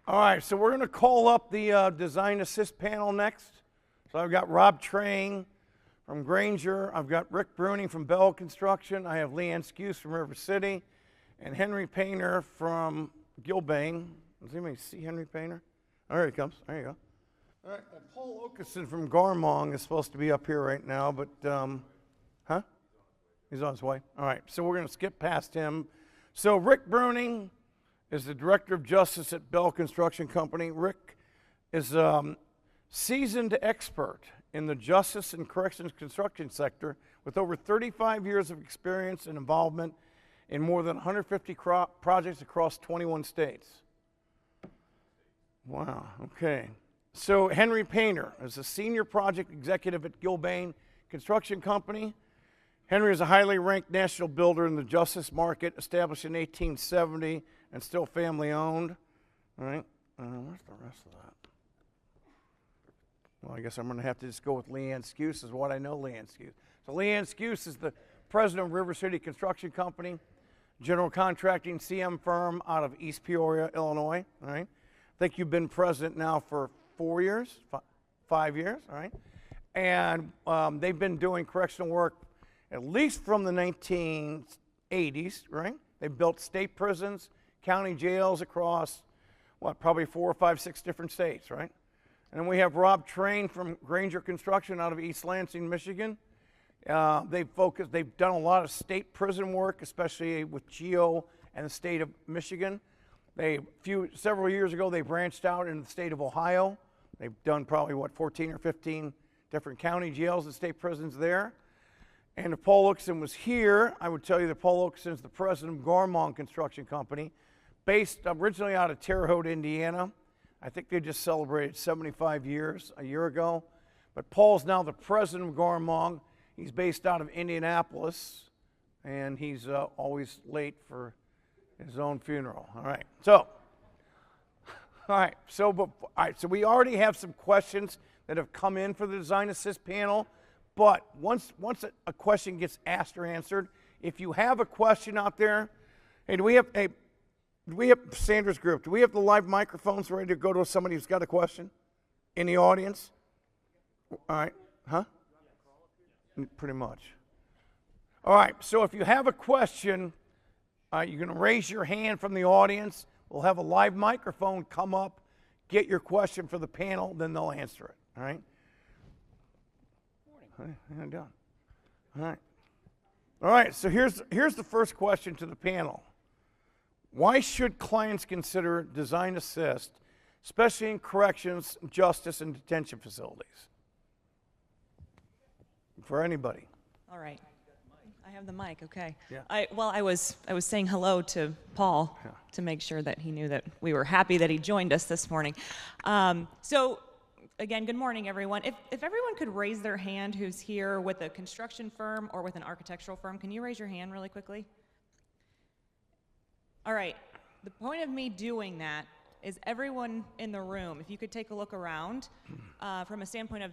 All right, so we're going to call up the Design Assist panel next. So I've got Rob Train from Grainger. I've got Rick Bruning from Bell Construction. I have Leanne Skuse from River City. And Henry Painter from Gilbane. Does anybody see Henry Painter? Oh, there he comes. There you go. All right, and Paul Okeson from Garmong is supposed to be up here right now, but, huh? He's on his way. All right, so we're going to skip past him. So Rick Bruning is the Director of Justice at Bell Construction Company. Rick is a seasoned expert in the justice and corrections construction sector with over 35 years of experience and involvement in more than 150 projects across 21 states. Wow, okay. So Henry Painter is a senior project executive at Gilbane Construction Company. Henry is a highly ranked national builder in the justice market, established in 1870 and still family owned. All right, where's the rest of that? Well, I guess I'm going to have to just go with Leanne Skuse is what I know Leanne Skuse. So Leanne Skuse is the president of River City Construction Company, general contracting CM firm out of East Peoria, Illinois. All right, I think you've been president now for 4 years, 5 years. All right, and they've been doing correctional work at least from the 1980s. Right, they built state prisons, county jails across what, probably 4 or 5, 6 different states. Right. And then we have Rob Train from Grainger Construction out of East Lansing, Michigan. They've done a lot of state prison work, especially with GEO and the state of Michigan. Several years ago, they branched out in the state of Ohio. They've done probably, 14 or 15 different county jails and state prisons there. And if Paul Okeson was here, I would tell you that Paul Okeson is the president of Garmong Construction Company, based originally out of Terre Haute, Indiana. I think they just celebrated 75 years a year ago. But Paul's now the president of Garmong. He's based out of Indianapolis, and he's always late for his own funeral. All right. So we already have some questions that have come in for the Design Assist panel. But once a question gets asked or answered, if you have a question out there, hey, do we have Sandra's group? Do we have the live microphones ready to go to somebody who's got a question in the audience? All right, huh? Pretty much. All right, so if you have a question, you're going to raise your hand from the audience. We'll have a live microphone come up, get your question for the panel, then they'll answer it. All right? Morning. How you doing? All right. All right, so here's the first question to the panel. Why should clients consider Design Assist, especially in corrections, justice, and detention facilities? For anybody. All right. I have the mic, okay. Yeah. I was saying hello to Paul to make sure that he knew that we were happy that he joined us this morning. So, again, good morning, everyone. If everyone could raise their hand who's here with a construction firm or with an architectural firm, can you raise your hand really quickly? All right, the point of me doing that is everyone in the room, if you could take a look around from a standpoint of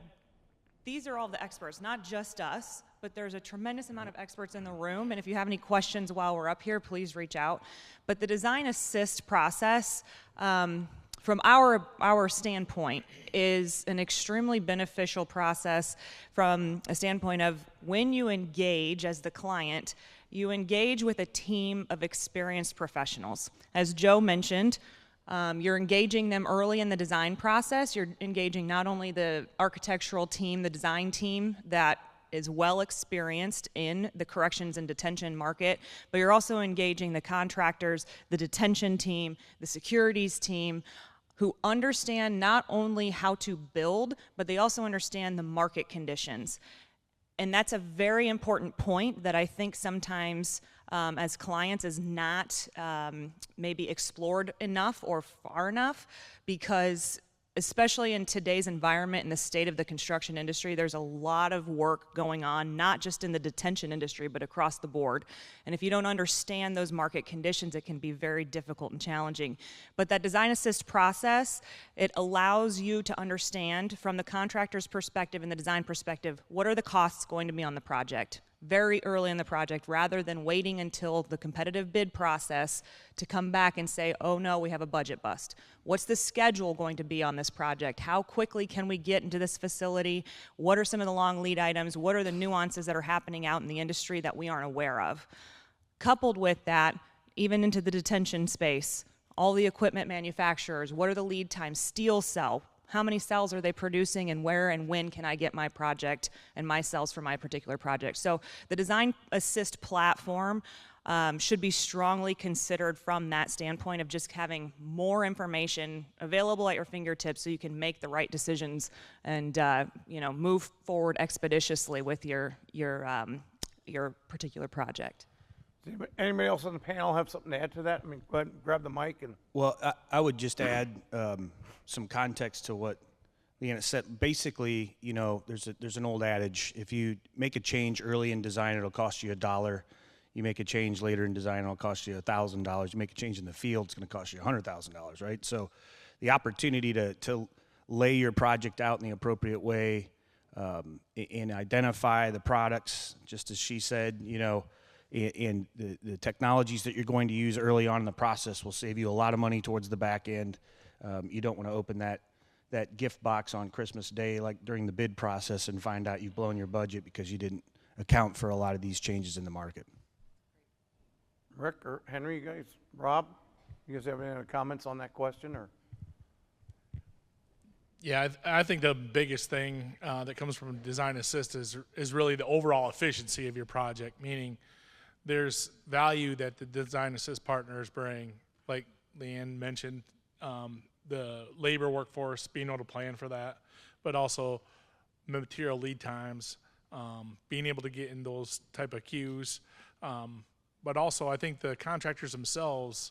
these are all the experts, not just us, but there's a tremendous amount of experts in the room, and if you have any questions while we're up here, please reach out. But the Design Assist process, from our standpoint, is an extremely beneficial process from a standpoint of when you engage as the client, you engage with a team of experienced professionals. As Joe mentioned, you're engaging them early in the design process. You're engaging not only the architectural team, the design team that is well experienced in the corrections and detention market, but you're also engaging the contractors, the detention team, the securities team, who understand not only how to build, but they also understand the market conditions. And that's a very important point that I think sometimes as clients is not maybe explored enough or far enough, because especially in today's environment and the state of the construction industry, there's a lot of work going on, not just in the detention industry, but across the board. And if you don't understand those market conditions, it can be very difficult and challenging. But that Design Assist process, it allows you to understand from the contractor's perspective and the design perspective, what are the costs going to be on the project? very early in the project rather than waiting until the competitive bid process to come back and say, oh no, we have a budget bust. What's the schedule going to be on this project? How quickly can we get into this facility? What are some of the long lead items? What are the nuances that are happening out in the industry that we aren't aware of? Coupled with that, even into the detention space, all the equipment manufacturers, what are the lead times? Steel cell, how many cells are they producing, and where and when can I get my project and my cells for my particular project? So the Design Assist platform should be strongly considered from that standpoint of just having more information available at your fingertips so you can make the right decisions and move forward expeditiously with your particular project. Anybody else on the panel have something to add to that? I mean, go ahead and grab the mic. And Well, I would just add some context to what Leanna said. Basically, there's an old adage: if you make a change early in design, it'll cost you $1. You make a change later in design, it'll cost you $1,000. You make a change in the field, it's going to cost you $100,000, right? So, the opportunity to lay your project out in the appropriate way and identify the products, just as she said, and the technologies that you're going to use early on in the process will save you a lot of money towards the back end. You don't want to open that gift box on Christmas Day, like during the bid process, and find out you've blown your budget because you didn't account for a lot of these changes in the market. Rick or Henry, you guys, Rob, you guys have any other comments on that question? Or Yeah, I think the biggest thing that comes from Design Assist is really the overall efficiency of your project, meaning there's value that the Design Assist partners bring, like Leanne mentioned, the labor workforce, being able to plan for that, but also material lead times, being able to get in those type of queues. But also I think the contractors themselves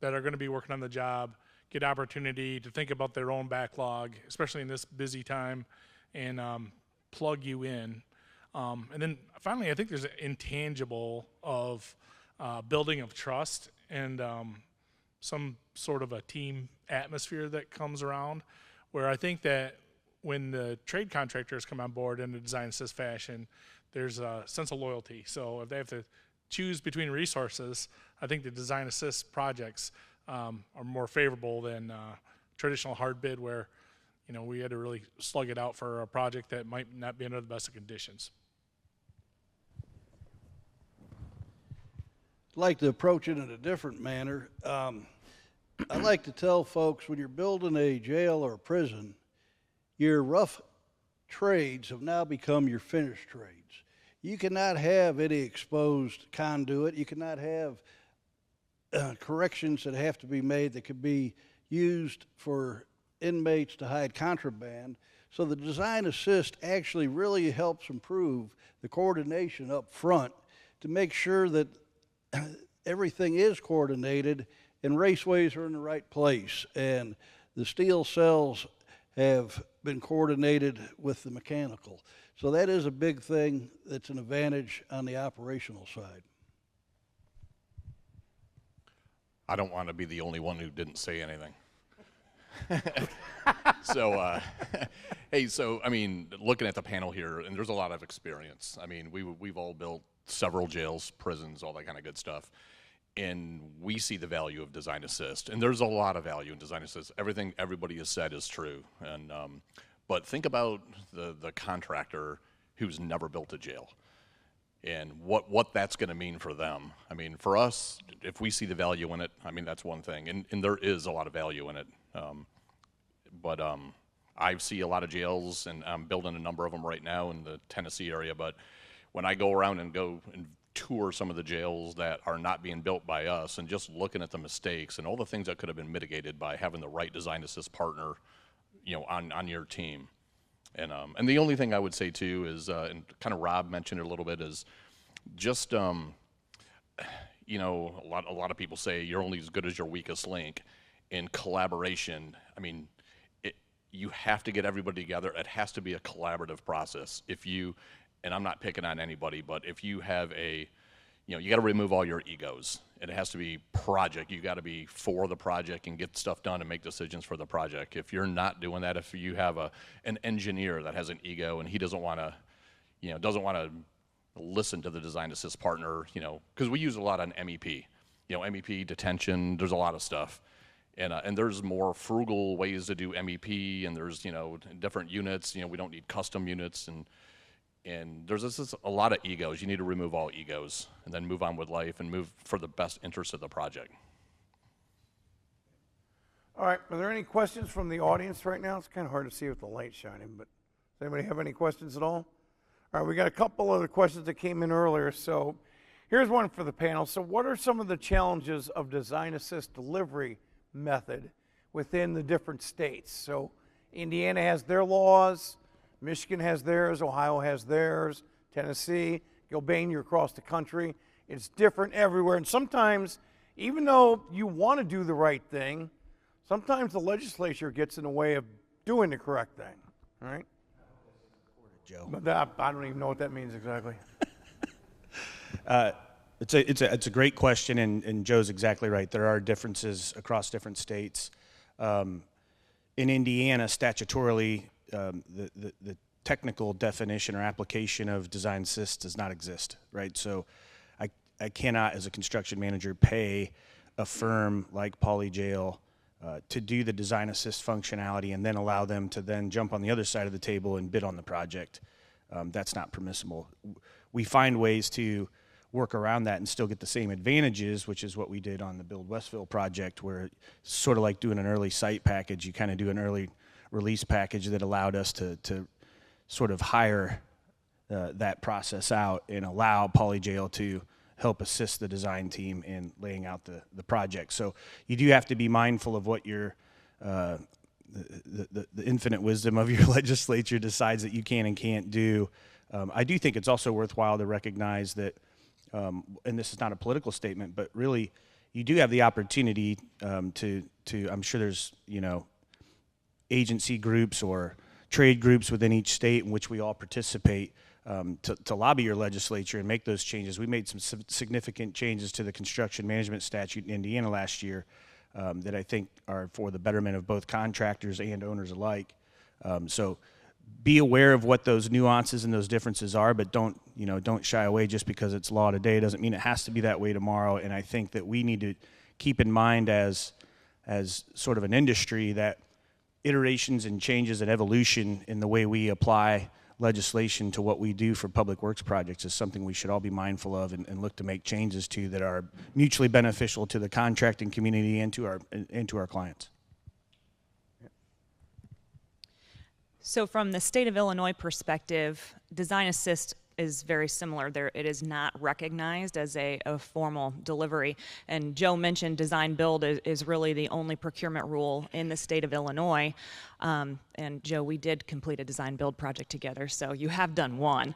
that are going to be working on the job get opportunity to think about their own backlog, especially in this busy time, and plug you in. And then finally, I think there's an intangible of building of trust and some sort of a team atmosphere that comes around, where I think that when the trade contractors come on board in a Design Assist fashion, there's a sense of loyalty. So if they have to choose between resources, I think the Design Assist projects are more favorable than traditional hard bid, where we had to really slug it out for a project that might not be under the best of conditions. I'd like to approach it in a different manner. I like to tell folks, when you're building a jail or a prison, your rough trades have now become your finished trades. You cannot have any exposed conduit. You cannot have corrections that have to be made that could be used for inmates to hide contraband. So the Design Assist actually really helps improve the coordination up front to make sure that everything is coordinated and raceways are in the right place, and the steel cells have been coordinated with the mechanical. So that is a big thing that's an advantage on the operational side. I don't want to be the only one who didn't say anything. So, hey, I mean, looking at the panel here, and there's a lot of experience. I mean, we've all built several jails, prisons, all that kind of good stuff. And we see the value of Design Assist. And there's a lot of value in Design Assist. Everything everybody has said is true. And but think about the contractor who's never built a jail and what that's going to mean for them. I mean, for us, if we see the value in it, I mean, that's one thing. And there is a lot of value in it. But I see a lot of jails, and I'm building a number of them right now in the Tennessee area. But when I go around and tour some of the jails that are not being built by us, and just looking at the mistakes and all the things that could have been mitigated by having the right Design Assist partner, on your team. And the only thing I would say too is, and kind of Rob mentioned it a little bit, is just a lot of people say you're only as good as your weakest link. In collaboration, I mean, you have to get everybody together. It has to be a collaborative process. And I'm not picking on anybody, but if you have you got to remove all your egos. It has to be project. You got to be for the project and get stuff done and make decisions for the project. If you're not doing that, if you have an engineer that has an ego and he doesn't want to listen to the design assist partner, you know, because we use a lot on MEP, you know, MEP detention, there's a lot of stuff. And there's more frugal ways to do MEP, and there's, you know, different units, you know, we don't need custom units, and there's just a lot of egos. You need to remove all egos and then move on with life and move for the best interest of the project. All right, are there any questions from the audience right now? It's kind of hard to see with the light shining, but does anybody have any questions at all? All right, we got a couple other questions that came in earlier, so here's one for the panel. So what are some of the challenges of design assist delivery method within the different states? So Indiana has their laws, Michigan has theirs, Ohio has theirs, Tennessee, Gilbane, you're across the country. It's different everywhere, and sometimes, even though you want to do the right thing, sometimes the legislature gets in the way of doing the correct thing, all right? Joe. But that, I don't even know what that means exactly. It's a great question, and Joe's exactly right. There are differences across different states. In Indiana, statutorily, the technical definition or application of design assist does not exist, right? So I cannot, as a construction manager, pay a firm like Poly-Jail to do the design assist functionality and then allow them to then jump on the other side of the table and bid on the project. That's not permissible. We find ways to work around that and still get the same advantages, which is what we did on the Build Westville project, where it's sort of like doing an early site package. You kind of do an early release package that allowed us to sort of hire that process out and allow Poly-Jail to help assist the design team in laying out the project. So you do have to be mindful of what your the infinite wisdom of your legislature decides that you can and can't do. I do think it's also worthwhile to recognize that, and this is not a political statement, but really you do have the opportunity to I'm sure there's, you know, agency groups or trade groups within each state in which we all participate to lobby your legislature and make those changes. We made some significant changes to the construction management statute in Indiana last year that I think are for the betterment of both contractors and owners alike. So be aware of what those nuances and those differences are, but don't shy away just because it's law today. It doesn't mean it has to be that way tomorrow. And I think that we need to keep in mind as sort of an industry that iterations and changes and evolution in the way we apply legislation to what we do for public works projects is something we should all be mindful of and look to make changes to that are mutually beneficial to the contracting community and to our clients. So from the state of Illinois perspective, design assist is very similar. It is not recognized as a formal delivery. And Joe mentioned design build is really the only procurement rule in the state of Illinois. And Joe, we did complete a design build project together, so you have done one.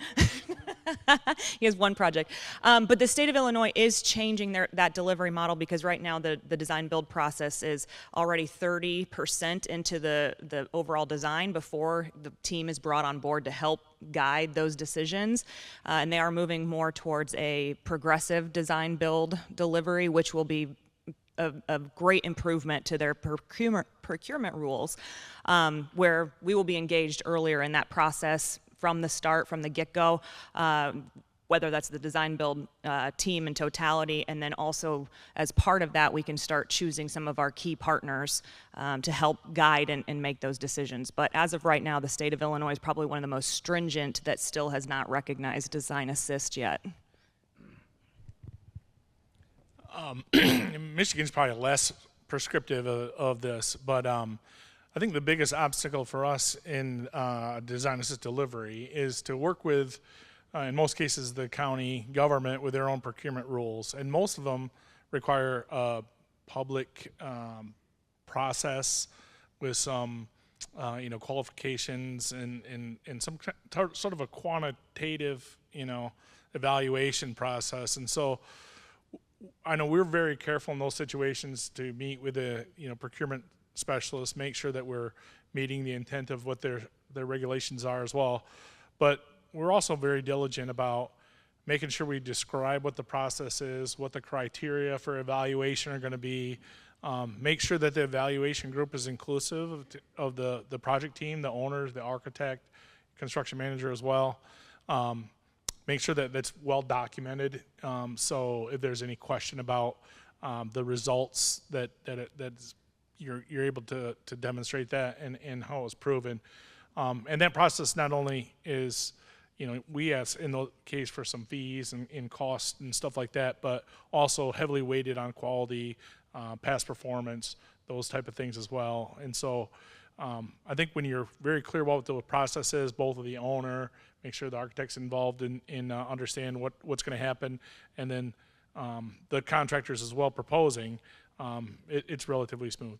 He has one project. But the state of Illinois is changing that delivery model because right now the design build process is already 30% into the overall design before the team is brought on board to help guide those decisions. And they are moving more towards a progressive design build delivery, which will be a great improvement to their procurement rules, where we will be engaged earlier in that process from the start, from the get-go, whether that's the design build team in totality, and then also as part of that, we can start choosing some of our key partners to help guide and make those decisions. But as of right now, the state of Illinois is probably one of the most stringent that still has not recognized design assist yet. Michigan's probably less prescriptive of this, but I think the biggest obstacle for us in design assist delivery is to work with, in most cases, the county government with their own procurement rules, and most of them require a public process with some qualifications and some sort of a quantitative evaluation process. And so I know we're very careful in those situations to meet with the procurement specialists, make sure that we're meeting the intent of what their regulations are as well. But we're also very diligent about making sure we describe what the process is, what the criteria for evaluation are going to be, make sure that the evaluation group is inclusive of the project team, the owners, the architect, construction manager as well. make sure that that's well documented. So if there's any question about the results that's you're able to demonstrate that and how it's proven. And that process not only is, we ask in the case for some fees and costs and stuff like that, but also heavily weighted on quality, past performance, those type of things as well. And so I think when you're very clear about what the process is, both of the owner, make sure the architect's involved in understand what's going to happen, and then the contractors as well proposing, it's relatively smooth.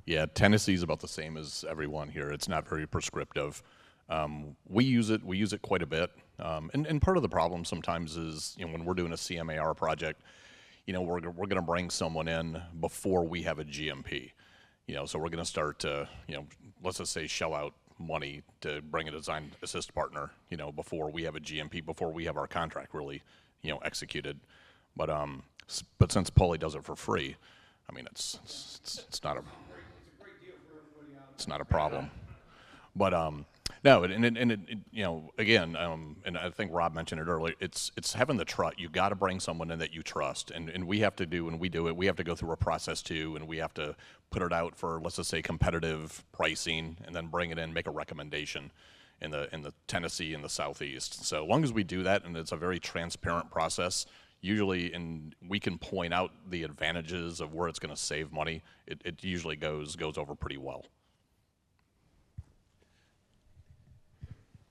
Yeah, Tennessee's about the same as everyone here. It's not very prescriptive. We use it quite a bit. And part of the problem sometimes is, when we're doing a CMAR project, we're going to bring someone in before we have a GMP. So we're going to start to, let's just say shell out money to bring a design assist partner, before we have a GMP, before we have our contract really, executed. But since Paulie does it for free, I mean, it's not a problem. But no, again, and I think Rob mentioned it earlier. It's having the trust. You got to bring someone in that you trust, and we have to do when we do it. We have to go through a process too, and we have to put it out for, let's just say, competitive pricing, and then bring it in, make a recommendation in the Tennessee and the Southeast. So as long as we do that, and it's a very transparent process, usually, and we can point out the advantages of where it's going to save money. It usually goes over pretty well.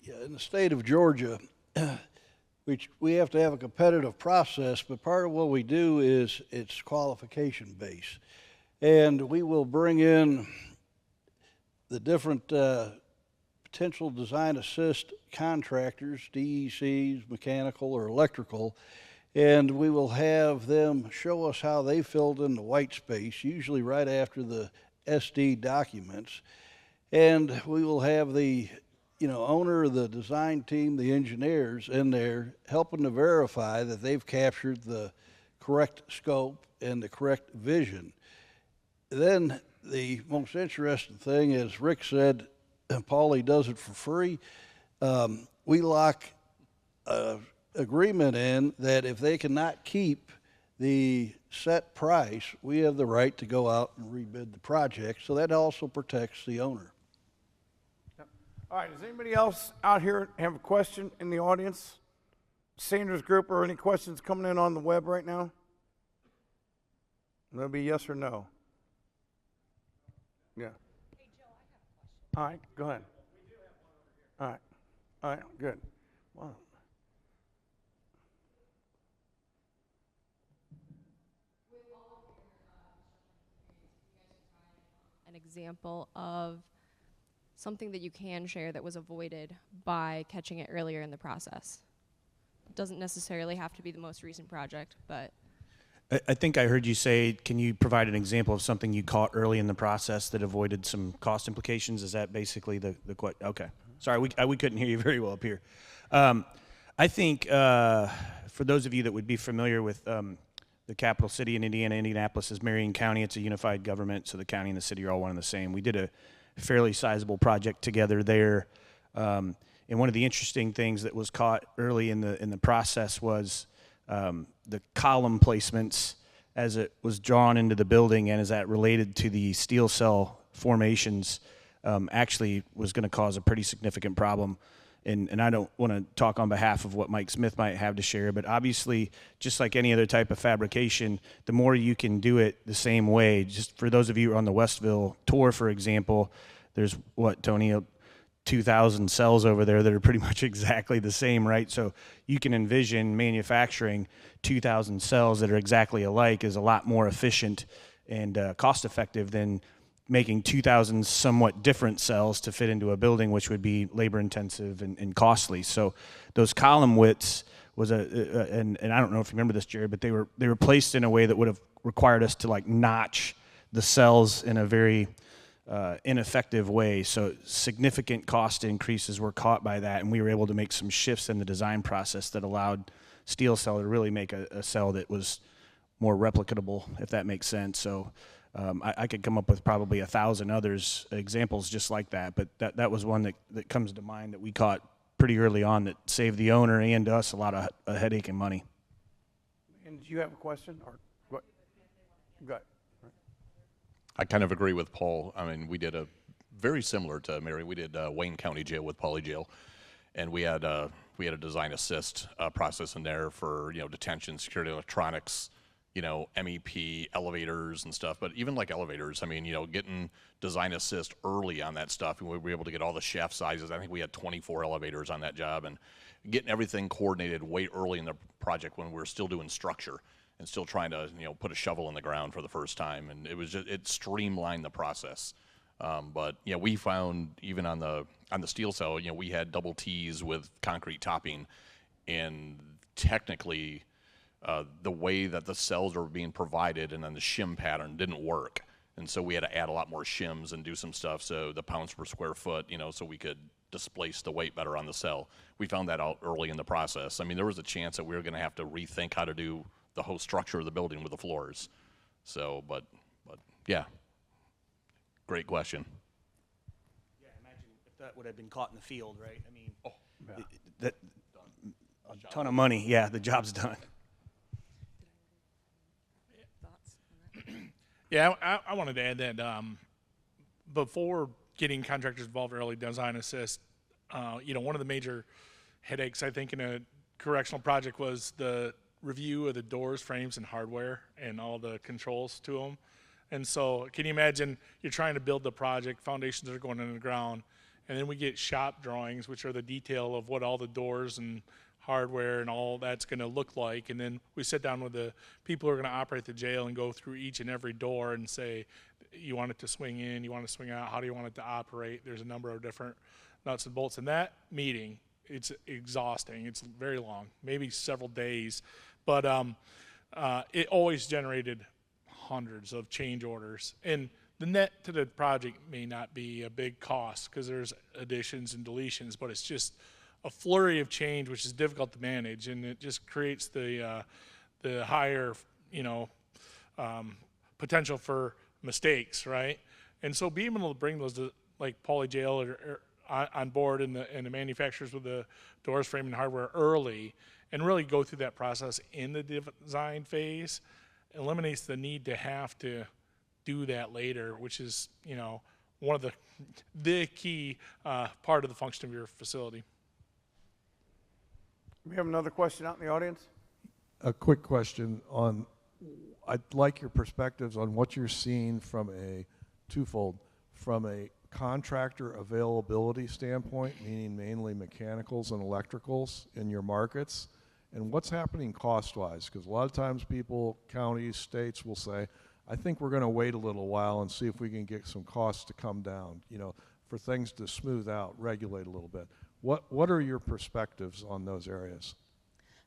Yeah, in the state of Georgia, we have to have a competitive process, but part of what we do is it's qualification based. And we will bring in the different potential design assist contractors, DECs, mechanical or electrical, and we will have them show us how they filled in the white space, usually right after the SD documents. And we will have the owner of the design team, the engineers in there helping to verify that they've captured the correct scope and the correct vision. Then the most interesting thing is Rick said, Paulie does it for free. We lock an agreement in that if they cannot keep the set price, we have the right to go out and rebid the project. So that also protects the owner. All right, does anybody else out here have a question in the audience? Sanders Group, or any questions coming in on the web right now? That'll be yes or no. Yeah. Hey, Joe, I have a question. All right, go ahead. We do have one over here. All right, good. Wow. An example of something that you can share that was avoided by catching it earlier in the process. It doesn't necessarily have to be the most recent project, but I think I heard you say, can you provide an example of something you caught early in the process that avoided some cost implications? Is that basically the question? Okay. Sorry, we couldn't hear you very well up here. I think for those of you that would be familiar with the capital city in Indiana, Indianapolis is Marion County. It's a unified government, so the county and the city are all one and the same. We did a fairly sizable project together there. And one of the interesting things that was caught early in the process was the column placements as it was drawn into the building and as that related to the steel cell formations actually was going to cause a pretty significant problem. And I don't want to talk on behalf of what Mike Smith might have to share, but obviously, just like any other type of fabrication, the more you can do it the same way. Just for those of you on the Westville tour, for example, there's what, Tony, 2,000 cells over there that are pretty much exactly the same, right? So you can envision manufacturing 2,000 cells that are exactly alike is a lot more efficient and cost-effective than making 2,000 somewhat different cells to fit into a building, which would be labor-intensive and costly. So those column widths was and I don't know if you remember this, Jared, but they were placed in a way that would have required us to like notch the cells in a very ineffective way. So significant cost increases were caught by that, and we were able to make some shifts in the design process that allowed Steel Cell to really make a cell that was more replicable, if that makes sense. So I could come up with probably 1,000 others, examples just like that, but that was one that comes to mind that we caught pretty early on that saved the owner and us a lot of headache and money. And do you have a question? Or what? Go ahead. I kind of agree with Paul. I mean, we did a very similar to Mary. We did Wayne County Jail with Poly Jail, and we had a design assist process in there for detention, security, electronics, MEP, elevators and stuff. But even like elevators, I mean, getting design assist early on that stuff, and we were able to get all the shaft sizes. I think we had 24 elevators on that job, and getting everything coordinated way early in the project when we were still doing structure and still trying to put a shovel in the ground for the first time. And it streamlined the process. But we found even on the steel cell, we had double T's with concrete topping, and technically the way that the cells were being provided and then the shim pattern didn't work. And so we had to add a lot more shims and do some stuff so the pounds per square foot, so we could displace the weight better on the cell. We found that out early in the process. I mean, there was a chance that we were going to have to rethink how to do the whole structure of the building with the floors. So, but yeah, great question. Yeah, imagine if that would have been caught in the field, right? I mean, a ton of money. Yeah, the job's done. Yeah, I wanted to add that before getting contractors involved early, design assist, one of the major headaches I think in a correctional project was the review of the doors, frames, and hardware and all the controls to them. And so can you imagine you're trying to build the project, foundations are going in the ground, and then we get shop drawings, which are the detail of what all the doors and hardware and all that's going to look like, and then we sit down with the people who are going to operate the jail and go through each and every door and say, you want it to swing in, you want it to swing out, how do you want it to operate? There's a number of different nuts and bolts. In that meeting, it's exhausting. It's very long, maybe several days, but it always generated hundreds of change orders. And the net to the project may not be a big cost because there's additions and deletions, but it's just a flurry of change, which is difficult to manage, and it just creates the higher, potential for mistakes, right? And so being able to bring those like Poly Jail or on board and the manufacturers with the doors, frame, and hardware early, and really go through that process in the design phase, eliminates the need to have to do that later, which is one of the key part of the function of your facility. We have another question out in the audience. A quick question on, I'd like your perspectives on what you're seeing from a twofold, from a contractor availability standpoint, meaning mainly mechanicals and electricals in your markets, and what's happening cost-wise, because a lot of times people, counties, states will say, I think we're going to wait a little while and see if we can get some costs to come down, for things to smooth out, regulate a little bit. What are your perspectives on those areas?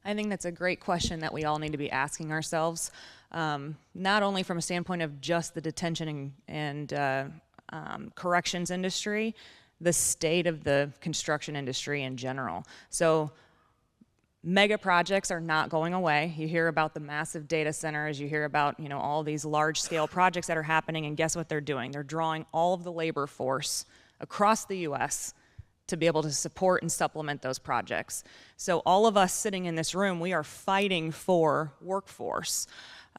I think that's a great question that we all need to be asking ourselves, not only from a standpoint of just the detention and corrections industry, the state of the construction industry in general. So mega projects are not going away. You hear about the massive data centers, you hear about all these large scale projects that are happening, and guess what they're doing? They're drawing all of the labor force across the US to be able to support and supplement those projects. So all of us sitting in this room, we are fighting for workforce.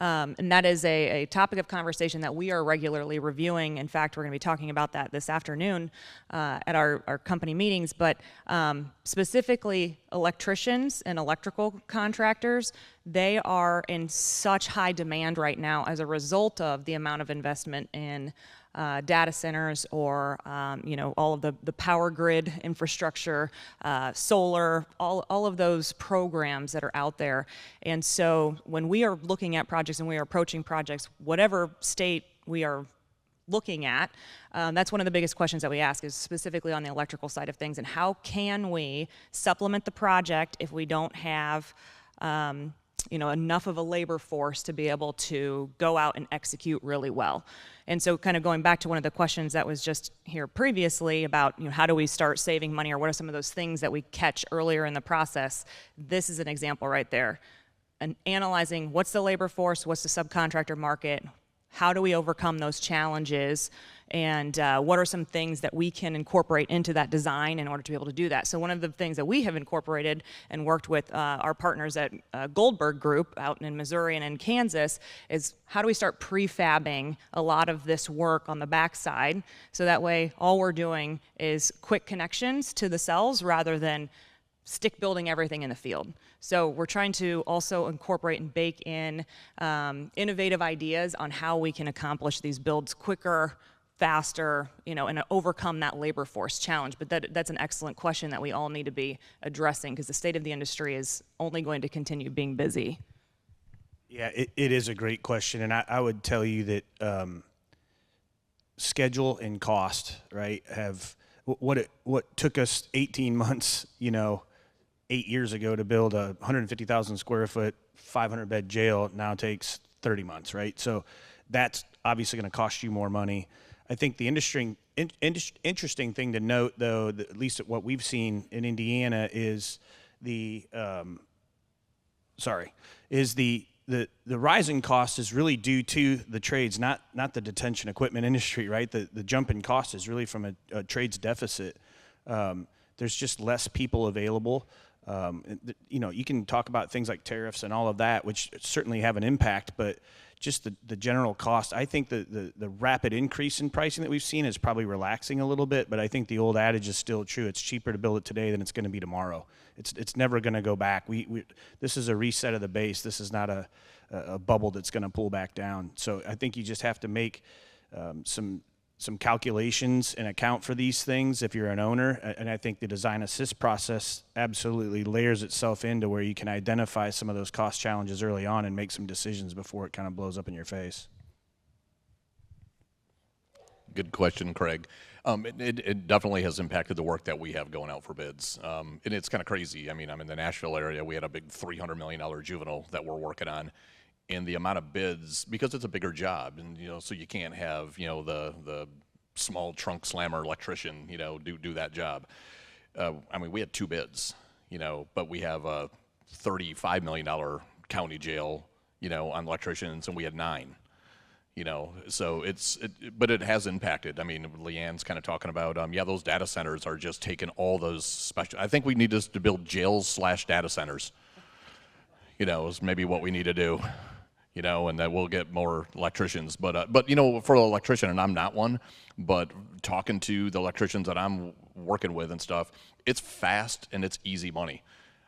And that is a topic of conversation that we are regularly reviewing. In fact, we're going to be talking about that this afternoon at our company meetings. But specifically, electricians and electrical contractors, they are in such high demand right now as a result of the amount of investment in data centers or all of the power grid infrastructure, solar, all of those programs that are out there. And so when we are looking at projects and we are approaching projects, whatever state we are looking at, that's one of the biggest questions that we ask, is specifically on the electrical side of things, and how can we supplement the project if we don't have enough of a labor force to be able to go out and execute really well. And so kind of going back to one of the questions that was just here previously about how do we start saving money, or what are some of those things that we catch earlier in the process, this is an example right there. And analyzing what's the labor force, what's the subcontractor market, how do we overcome those challenges, and what are some things that we can incorporate into that design in order to be able to do that. So one of the things that we have incorporated and worked with our partners at Goldberg Group out in Missouri and in Kansas is how do we start prefabbing a lot of this work on the backside, so that way all we're doing is quick connections to the cells rather than stick building everything in the field. So we're trying to also incorporate and bake in innovative ideas on how we can accomplish these builds quicker, faster, and overcome that labor force challenge. But that's an excellent question that we all need to be addressing, because the state of the industry is only going to continue being busy. Yeah, it is a great question, and I would tell you that schedule and cost, right, have what took us 18 months, 8 years ago to build a 150,000 square foot, 500 bed jail now takes 30 months, right? So that's obviously going to cost you more money. I think the interesting thing to note, though, at least what we've seen in Indiana, is the rising cost is really due to the trades, not the detention equipment industry, right? The jump in cost is really from a trades deficit. There's just less people available. You can talk about things like tariffs and all of that, which certainly have an impact, but just the general cost. I think the rapid increase in pricing that we've seen is probably relaxing a little bit, but I think the old adage is still true. It's cheaper to build it today than it's going to be tomorrow. It's never going to go back. This is a reset of the base. This is not a bubble that's going to pull back down. So I think you just have to make some calculations and account for these things if you're an owner. And I think the design assist process absolutely layers itself into where you can identify some of those cost challenges early on and make some decisions before it kind of blows up in your face. Good question, Craig. It definitely has impacted the work that we have going out for bids. And it's kind of crazy. I mean, I'm in the Nashville area. We had a big $300 million juvenile that we're working on. And the amount of bids, because it's a bigger job, and so you can't have the small trunk slammer electrician do that job. We had 2 bids, but we have a $35 million county jail, on electricians, and we had 9. So but it has impacted. I mean, Leanne's kind of talking about, those data centers are just taking all those special. I think we need to build jails/data centers. Is maybe what we need to do. And that we'll get more electricians. But for an electrician, and I'm not one, but talking to the electricians that I'm working with and stuff, it's fast and it's easy money.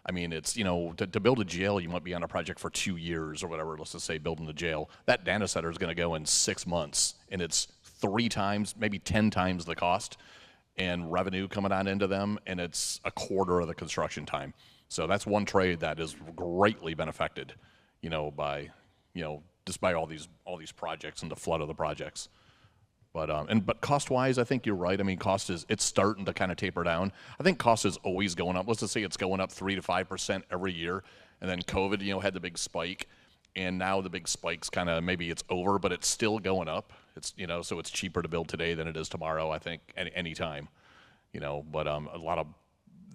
I mean, it's, to build a jail, you might be on a project for 2 years or whatever, let's just say building the jail. That data center is going to go in 6 months, and it's 3 times, maybe 10 times the cost and revenue coming on into them, and it's a quarter of the construction time. So that's one trade that is greatly been affected, by despite all these projects and the flood of the projects. But cost-wise, I think you're right. I mean, it's starting to kind of taper down. I think cost is always going up. Let's just say it's going up 3 to 5% every year. And then COVID, had the big spike, and now the big spike's kind of, maybe it's over, but it's still going up. It's so it's cheaper to build today than it is tomorrow, I think, any time. But a lot of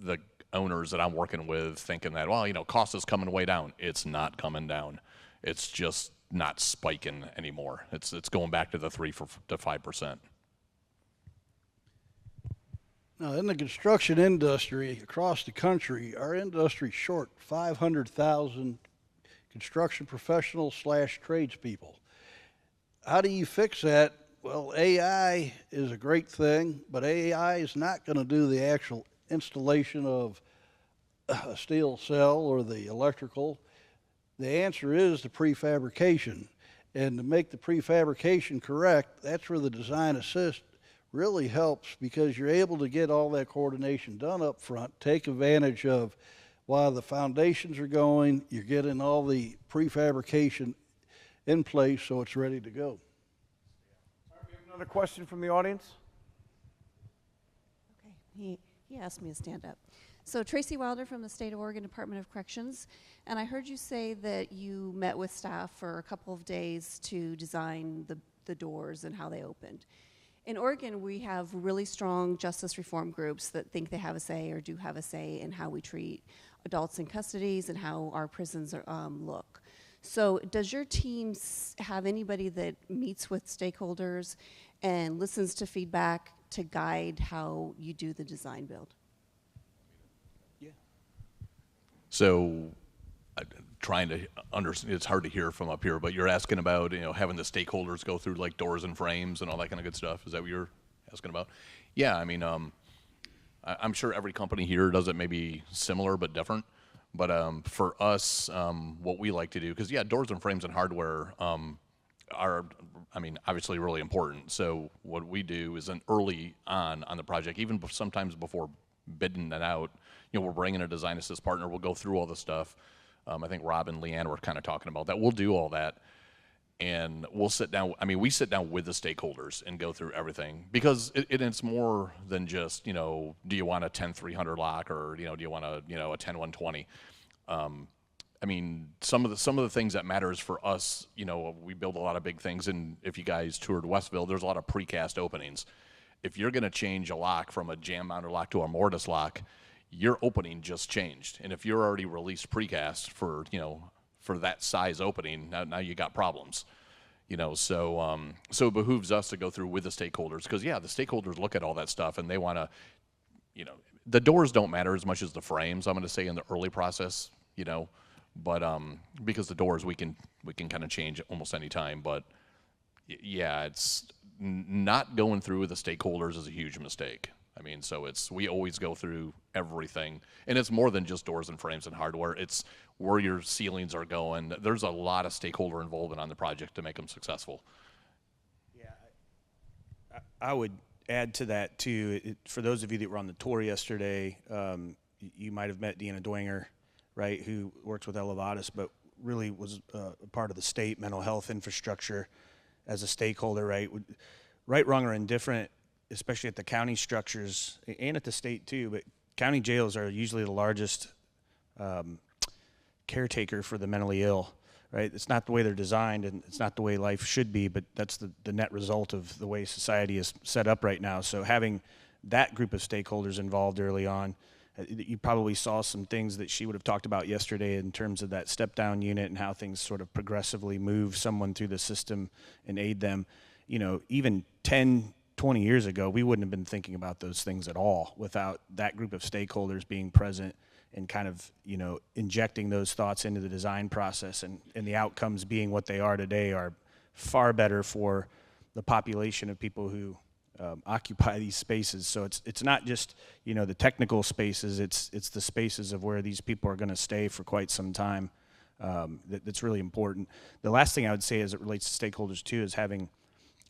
the owners that I'm working with thinking that, cost is coming way down. It's not coming down. It's just not spiking anymore. It's going back to the 3 to 5%. Now, in the construction industry across the country, our industry's short 500,000 construction professionals / tradespeople. How do you fix that? Well, AI is a great thing, but AI is not going to do the actual installation of a steel cell or the electrical. The answer is the prefabrication. And to make the prefabrication correct, that's where the design assist really helps, because you're able to get all that coordination done up front, take advantage of while the foundations are going, you're getting all the prefabrication in place so it's ready to go. We have another question from the audience. Okay, he asked me to stand up. So Tracy Wilder from the State of Oregon Department of Corrections, and I heard you say that you met with staff for a couple of days to design the doors and how they opened. In Oregon, we have really strong justice reform groups that think they have a say or do have a say in how we treat adults in custodies and how our prisons look. So does your team have anybody that meets with stakeholders and listens to feedback to guide how you do the design build? So, trying to understand, it's hard to hear from up here, but you're asking about, having the stakeholders go through like doors and frames and all that kind of good stuff. Is that what you're asking about? Yeah, I mean, I'm sure every company here does it maybe similar but different. But for us, what we like to do, because doors and frames and hardware are, obviously really important. So what we do is early on the project, even sometimes before bidding it out, we're bringing a design assist partner. We'll go through all the stuff. I think Rob and Leanne were kind of talking about that. We'll do all that, and we'll sit down. We sit down with the stakeholders and go through everything, because it's more than just, do you want a 10-300 lock, or do you want a 10-120? Some of the things that matters for us, we build a lot of big things, and if you guys toured Westville, there's a lot of precast openings. If you're going to change a lock from a jam mounted lock to a mortise lock, your opening just changed. And if you're already released precast for that size opening, now you got problems. So it behooves us to go through with the stakeholders, because the stakeholders look at all that stuff and they want to, the doors don't matter as much as the frames, I'm going to say, in the early process, but because the doors we can kind of change almost any time. But it's not going through with the stakeholders is a huge mistake. So we always go through everything, and it's more than just doors and frames and hardware. It's where your ceilings are going. There's a lot of stakeholder involvement on the project to make them successful. Yeah, I would add to that too. For those of you that were on the tour yesterday, you might have met Deanna Dwenger, right, who works with Elevatus, but really was a part of the state mental health infrastructure as a stakeholder, right? Right, wrong, or indifferent, especially at the county structures and at the state too, but county jails are usually the largest caretaker for the mentally ill, right? It's not the way they're designed, and it's not the way life should be, but that's the net result of the way society is set up right now. So having that group of stakeholders involved early on, you probably saw some things that she would have talked about yesterday in terms of that step-down unit and how things sort of progressively move someone through the system and aid them. Even 10, 20 years ago, we wouldn't have been thinking about those things at all without that group of stakeholders being present and kind of, injecting those thoughts into the design process, and the outcomes being what they are today are far better for the population of people who occupy these spaces. So it's not just, the technical spaces, it's the spaces of where these people are going to stay for quite some time. That's really important. The last thing I would say as it relates to stakeholders too is having,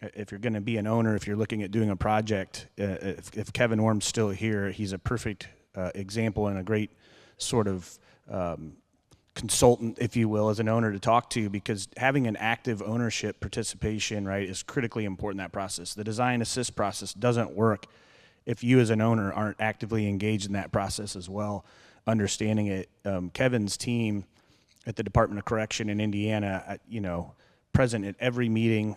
if you're going to be an owner, if you're looking at doing a project, if Kevin Orm's still here, he's a perfect example and a great sort of consultant, if you will, as an owner to talk to, because having an active ownership participation, right, is critically important in that process. The design assist process doesn't work if you as an owner aren't actively engaged in that process as well, understanding it. Kevin's team at the Department of Correction in Indiana, present at every meeting,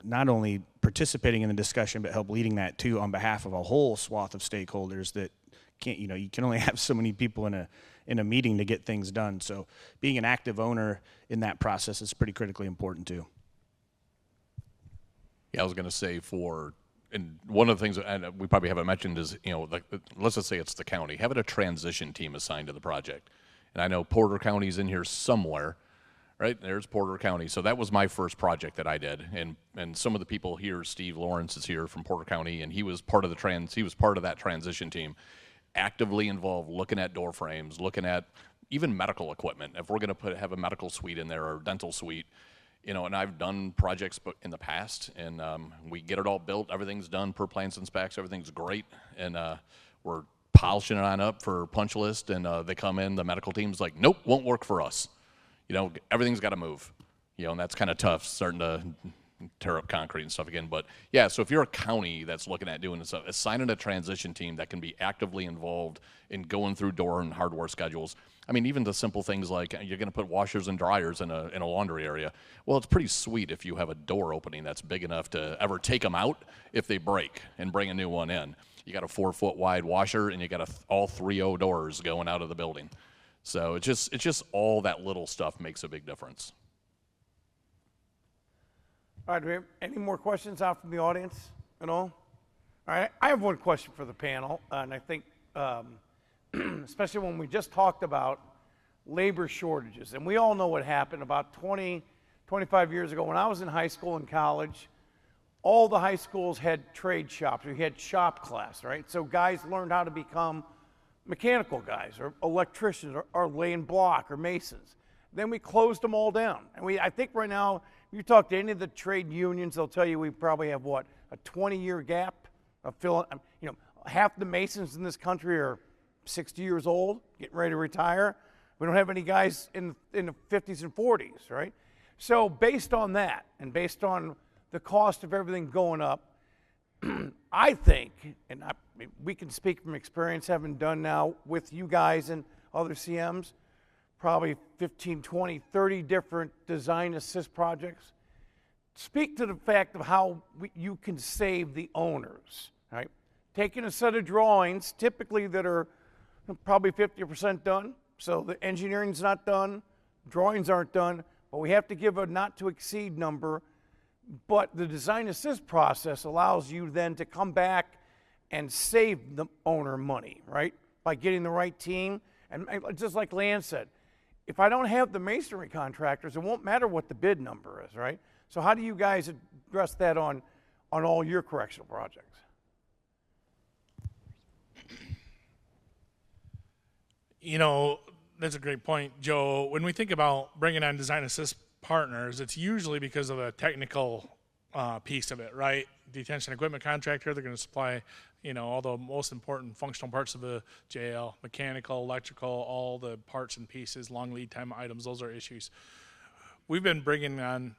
not only participating in the discussion, but help leading that too on behalf of a whole swath of stakeholders that can't, you can only have so many people in a meeting to get things done. So being an active owner in that process is pretty critically important too. Yeah, I was going to say and one of the things, and we probably haven't mentioned, is, let's just say it's the county, having a transition team assigned to the project. And I know Porter County's in here somewhere, right? There's Porter County. So that was my first project that I did. And some of the people here, Steve Lawrence is here from Porter County, and he was part of that transition team, actively involved, looking at door frames, looking at even medical equipment. If we're going to have a medical suite in there or a dental suite, and I've done projects in the past, and we get it all built, everything's done per plans and specs, everything's great, and we're polishing it on up for punch list, and they come in, the medical team's like, nope, won't work for us. Everything's got to move, and that's kind of tough, starting to tear up concrete and stuff again. But yeah, so if you're a county that's looking at doing this, assigning a transition team that can be actively involved in going through door and hardware schedules. Even the simple things like you're going to put washers and dryers in a laundry area. Well, it's pretty sweet if you have a door opening that's big enough to ever take them out if they break and bring a new one in. You got a 4-foot wide washer, and you got all 3 doors going out of the building. So it's just all that little stuff makes a big difference. All right, do we have any more questions out from the audience at all? All right, I have one question for the panel, and I think, especially when we just talked about labor shortages, and we all know what happened about 20, 25 years ago when I was in high school and college. All the high schools had trade shops. We had shop class, right? So guys learned how to become mechanical guys or electricians or laying block or masons. Then we closed them all down. And I think right now, if you talk to any of the trade unions, they'll tell you we probably have what, a 20-year gap of filling. You know, half the masons in this country are 60 years old, getting ready to retire. We don't have any guys in the 50s and 40s, right? So based on that, and based on the cost of everything going up, I think, and we can speak from experience, having done now with you guys and other CMs, probably 15, 20, 30 different design assist projects. Speak to the fact of how you can save the owners, right? Taking a set of drawings, typically that are probably 50% done, so the engineering's not done, drawings aren't done, but we have to give a not to exceed number. But the design assist process allows you then to come back and save the owner money, right? By getting the right team. And just like Lan said, if I don't have the masonry contractors, it won't matter what the bid number is, right? So how do you guys address that on all your correctional projects? You know, that's a great point, Joe. When we think about bringing on design assist partners, it's usually because of the technical piece of it, right? Detention equipment contractor, they're going to supply, you know, all the most important functional parts of the jail, mechanical, electrical, all the parts and pieces, long lead time items, those are issues. We've been bringing on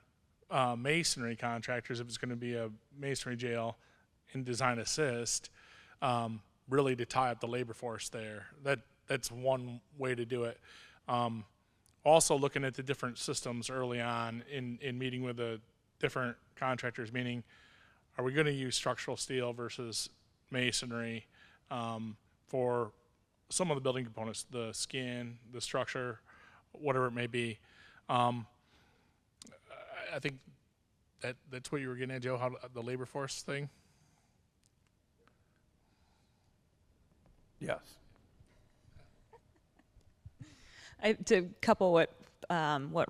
masonry contractors, if it's going to be a masonry jail in design assist, really to tie up the labor force there. That's one way to do it. Also looking at the different systems early on in meeting with the different contractors, meaning are we going to use structural steel versus masonry for some of the building components, the skin, the structure, whatever it may be. I think that's what you were getting at, Joe, how the labor force thing? Yes. To couple what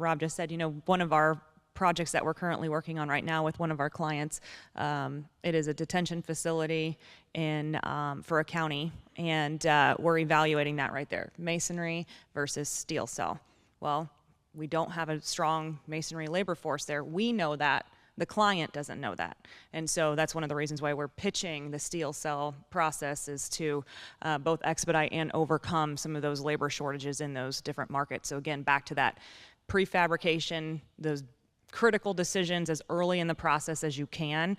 Rob just said, you know, one of our projects that we're currently working on right now with one of our clients, it is a detention facility for a county, and we're evaluating that right there, masonry versus steel cell. Well, we don't have a strong masonry labor force there. We know that. The client doesn't know that. And so that's one of the reasons why we're pitching the steel cell process, is to both expedite and overcome some of those labor shortages in those different markets. So again, back to that prefabrication, those critical decisions as early in the process as you can.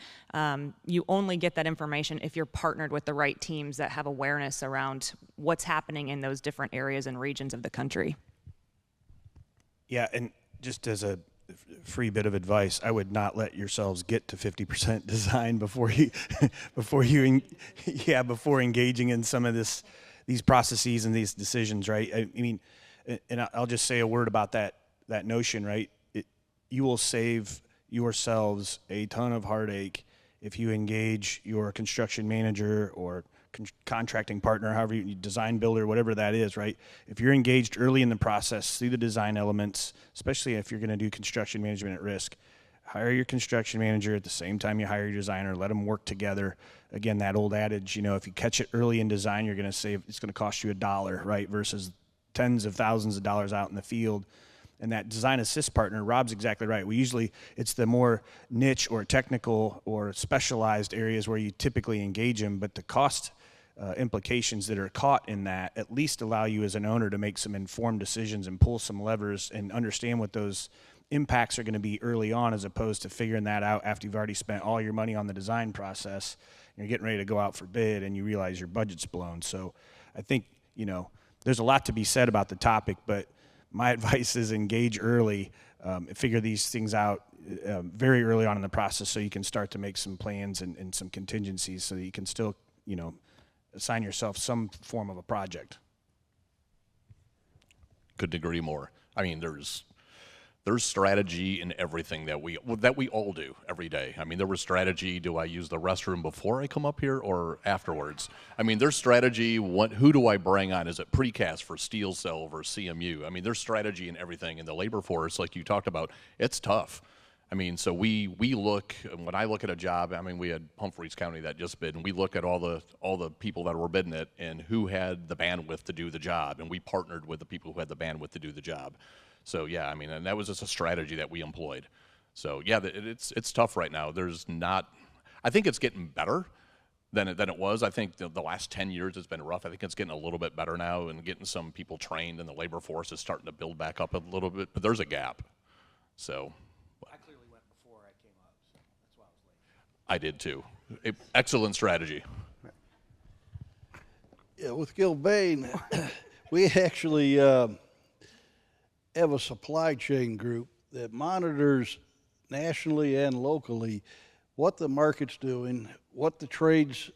You only get that information if you're partnered with the right teams that have awareness around what's happening in those different areas and regions of the country. Yeah, and just as a free bit of advice, I would not let yourselves get to 50% design before engaging in some of these processes and these decisions, right? I mean, and I'll just say a word about that notion, right? You will save yourselves a ton of heartache if you engage your construction manager or contracting partner, however you design builder, whatever that is, right? If you're engaged early in the process through the design elements, especially if you're going to do construction management at risk, hire your construction manager at the same time you hire your designer. Let them work together. Again, that old adage, you know, if you catch it early in design, you're going to save, it's going to cost you $1, right? Versus tens of thousands of dollars out in the field. And that design assist partner, Rob's exactly right. It's the more niche or technical or specialized areas where you typically engage them, but the cost implications that are caught in that at least allow you as an owner to make some informed decisions and pull some levers and understand what those impacts are going to be early on, as opposed to figuring that out after you've already spent all your money on the design process and you're getting ready to go out for bid and you realize your budget's blown. So I think, you know, there's a lot to be said about the topic, but my advice is engage early, figure these things out very early on in the process so you can start to make some plans and some contingencies so that you can still, you know, assign yourself some form of a project. Couldn't agree more. I mean, there's there's strategy in everything that we all do every day. I mean, there was strategy. Do I use the restroom before I come up here or afterwards? I mean, there's strategy. Who do I bring on? Is it precast for steel cell versus CMU? I mean, there's strategy in everything. And the labor force, like you talked about, it's tough. I mean, so we look, when I look at a job, I mean, we had Humphreys County that just bid, and we look at all the people that were bidding it and who had the bandwidth to do the job, and we partnered with the people who had the bandwidth to do the job. So yeah, I mean, and that was just a strategy that we employed. So yeah, it's tough right now. There's not, I think it's getting better than it was. I think the last 10 years it's been rough. I think it's getting a little bit better now and getting some people trained, and the labor force is starting to build back up a little bit, but there's a gap. So. I clearly went before I came up, so that's why I was late. I did too. Excellent strategy. Yeah, with Gilbane, we actually have a supply chain group that monitors nationally and locally what the market's doing, what the trade's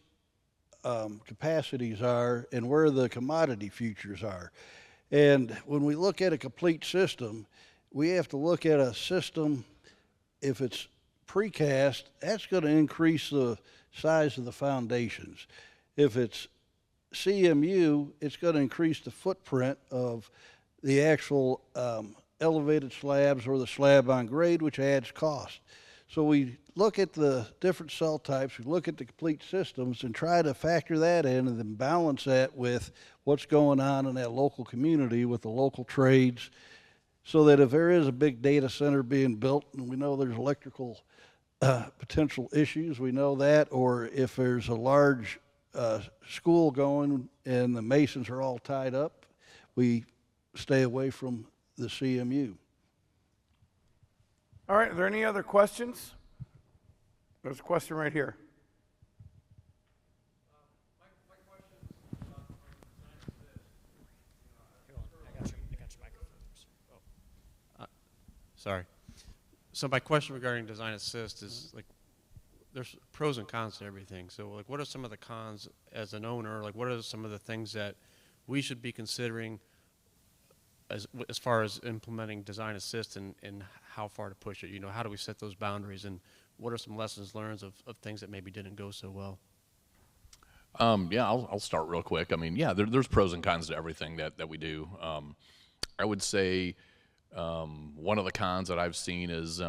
capacities are, and where the commodity futures are. And when we look at a complete system, we have to look at a system, if it's precast, that's going to increase the size of the foundations. If it's CMU, it's going to increase the footprint of the actual elevated slabs or the slab on grade, which adds cost. So we look at the different cell types, we look at the complete systems and try to factor that in and then balance that with what's going on in that local community with the local trades, so that if there is a big data center being built, and we know there's electrical potential issues, we know that, or if there's a large school going and the masons are all tied up, we stay away from the CMU. All right, are there any other questions? There's a question right here. Sorry. So my question regarding design assist is, like, there's pros and cons to everything. So, like, what are some of the cons as an owner? Like, what are some of the things that we should be considering as far as implementing design assist, and how far to push it? You know, how do we set those boundaries, and what are some lessons learned of things that maybe didn't go so well? Yeah, I'll start real quick. I mean, yeah, there's pros and cons to everything that we do. I would say one of the cons that I've seen is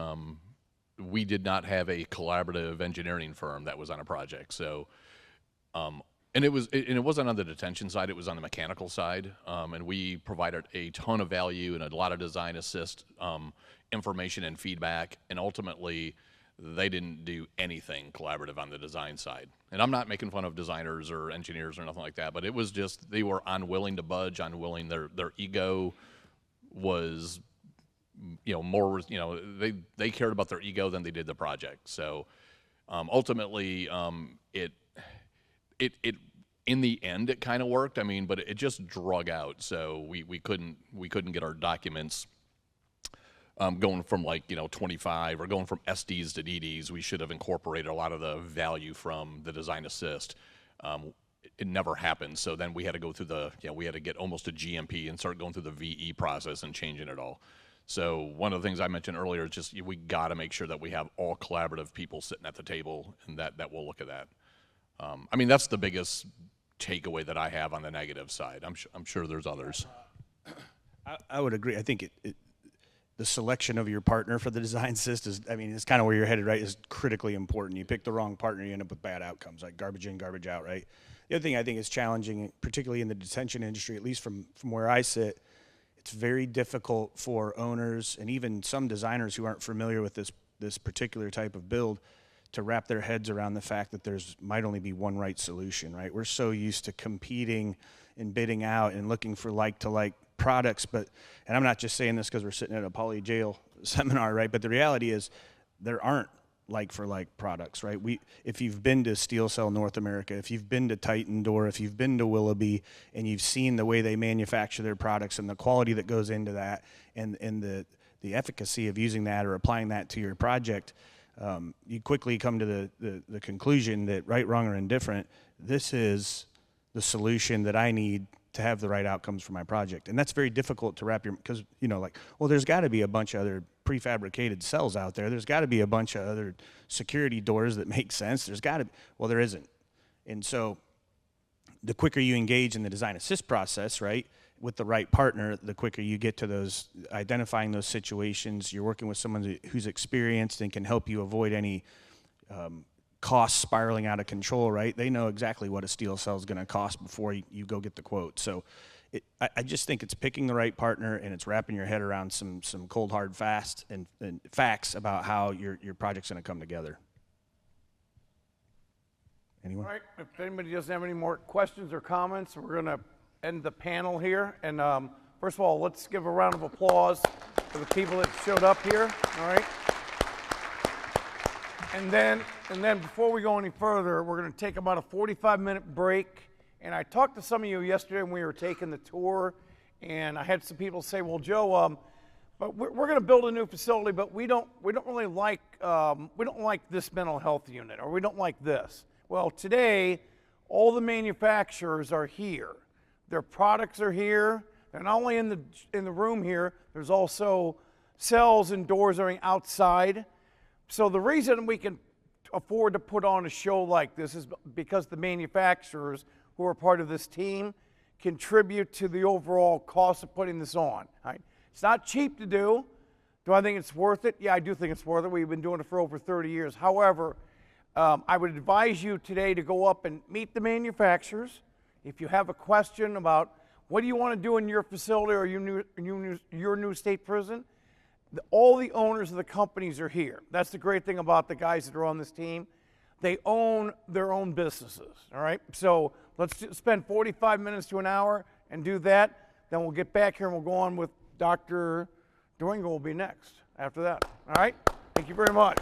we did not have a collaborative engineering firm that was on a project. So, and it wasn't on the detention side; it was on the mechanical side, and we provided a ton of value and a lot of design assist information and feedback, and ultimately they didn't do anything collaborative on the design side. And I'm not making fun of designers or engineers or nothing like that, but it was just they were unwilling to budge, unwilling. Their ego was, you know, more, you know, they cared about their ego than they did the project. So ultimately it in the end it kind of worked. I mean, but it just drug out. So we couldn't get our documents going from, like, you know, 25 or going from SDs to DDs. We should have incorporated a lot of the value from the design assist. It never happened. So then we had to go through we had to get almost a GMP and start going through the VE process and changing it all. So one of the things I mentioned earlier is just we got to make sure that we have all collaborative people sitting at the table, and that we'll look at that. I mean, that's the biggest takeaway that I have on the negative side. I'm sure there's others. I would agree. I think the selection of your partner for the design assist is, I mean, it's kind of where you're headed, right, is critically important. You pick the wrong partner, you end up with bad outcomes, like garbage in, garbage out, right? The other thing I think is challenging, particularly in the detention industry, at least from where I sit, it's very difficult for owners and even some designers who aren't familiar with this particular type of build to wrap their heads around the fact that there's might only be one right solution, right? We're so used to competing and bidding out and looking for like-to-like products, and I'm not just saying this because we're sitting at a poly jail seminar, right? But the reality is there aren't like-for-like products, right? If you've been to Steel Cell North America, if you've been to Titan Door, if you've been to Willoughby, and you've seen the way they manufacture their products and the quality that goes into that, and the efficacy of using that or applying that to your project, you quickly come to the conclusion that, right, wrong, or indifferent, this is the solution that I need to have the right outcomes for my project. And that's very difficult to wrap your, because, you know, like, well, there's got to be a bunch of other prefabricated cells out there. There's got to be a bunch of other security doors that make sense. There's got to be, well, there isn't. And so the quicker you engage in the design assist process, right, with the right partner, the quicker you get to those, identifying those situations. You're working with someone who's experienced and can help you avoid any costs spiraling out of control, right? They know exactly what a steel cell is going to cost before you go get the quote. So I just think it's picking the right partner, and it's wrapping your head around some cold, hard, fast and facts about how your project's going to come together. Anyone? All right, if anybody doesn't have any more questions or comments, we're going to end the panel here. And first of all, let's give a round of applause for the people that showed up here, all right? And then before we go any further, we're going to take about a 45-minute break. And I talked to some of you yesterday when we were taking the tour, and I had some people say, "Well, Joe, but we're going to build a new facility, but we don't really like this mental health unit, or we don't like this." Well, today, all the manufacturers are here. Their products are here. They're not only in the room here. There's also cells and doors that are outside. So the reason we can afford to put on a show like this is because the manufacturers who are part of this team contribute to the overall cost of putting this on. Right? It's not cheap to do. Do I think it's worth it? Yeah, I do think it's worth it. We've been doing it for over 30 years. However, I would advise you today to go up and meet the manufacturers. If you have a question about what do you want to do in your facility or your new state prison, all the owners of the companies are here. That's the great thing about the guys that are on this team. They own their own businesses, all right? So let's spend 45 minutes to an hour and do that. Then we'll get back here and we'll go on with Dr. Durango will be next after that, all right? Thank you very much.